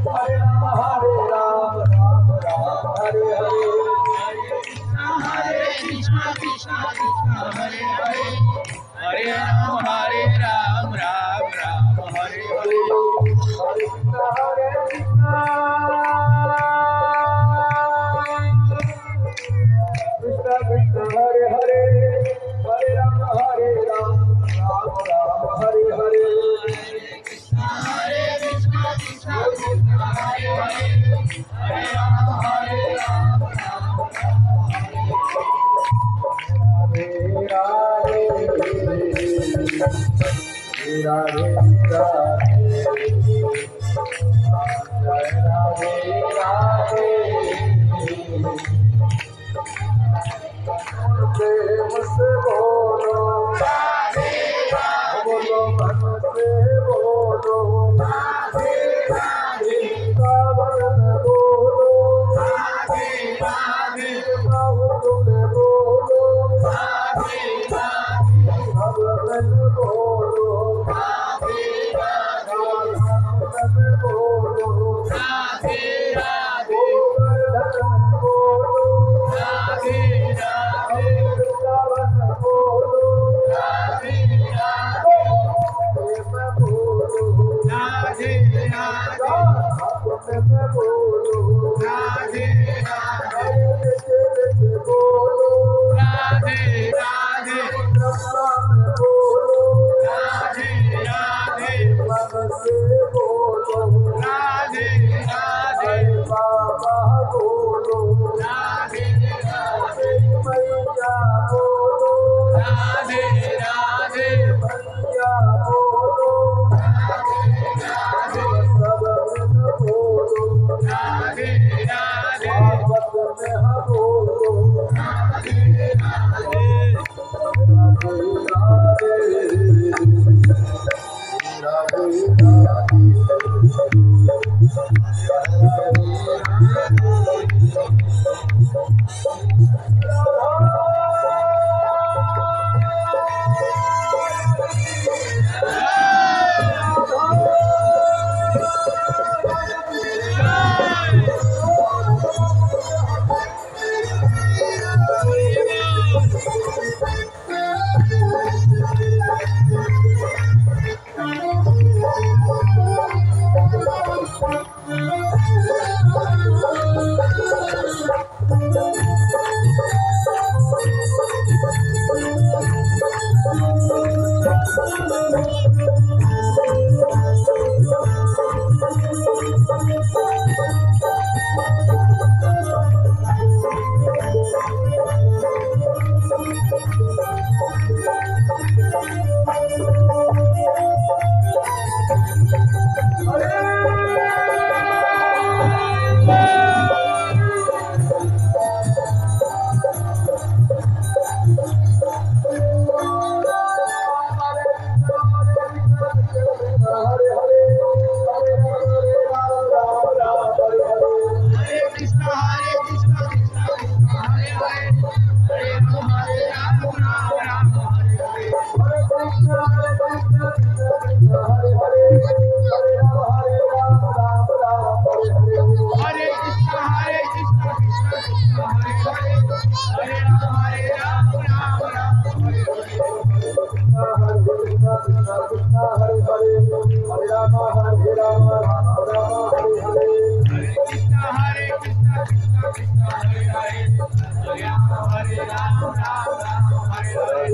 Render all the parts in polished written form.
Hare Rama, Hare Hare, Hare Krishna, Krishna Krishna, Hare Hare, Hare Rama, Ram Hare Hare. Hare Krishna, Krishna Krishna, Hare Hare, Hare Rama, Ram Hare Hare. Hare Krishna, Krishna Krishna, Hare Hare, Hare Rama, Radhe प्रेम से बोलो Radhe बोलो मन से बोलो Radhe Radhe सावन में बोलो Radhe Radhe सावन में बोलो Radhe सावन में बोलो Radhe सावन में बोलो Radhe Radhe गोवर्धन में बोलो Radhe Radhe सावन में बोलो Radhe प्रेम में बोलो Radhe Radhe सावन में बोलो Radhe बोलो Radhe Radhe ब्रह्मा में बोलो Radhe Radhe मन से बोलो Radhe Radhe बाबा बोलो Radhe मैया बोलो Radhe Radhe मैया बोलो सब दिन बोलो Radhe Radhe आपस में हम बोलो Radhe Radhe Hare Krishna, Hare Krishna, Krishna Krishna, Hare Hare, Hare Rama, Ram Hare Hare. Hare Krishna, Hare Krishna, Krishna Krishna, Hare Hare, Hare Rama, Ram Hare Hare. Hare Krishna, Hare Krishna, Krishna Krishna, Hare Hare, Hare Rama, Ram Hare Hare.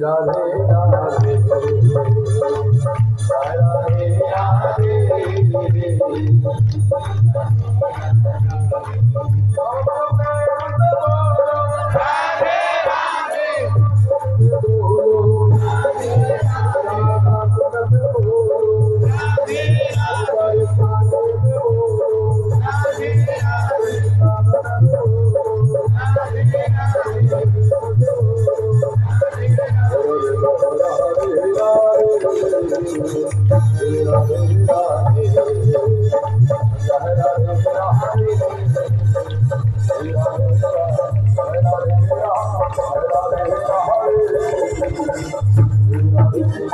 Radhe Radhe Radhe Radhe Hare Hare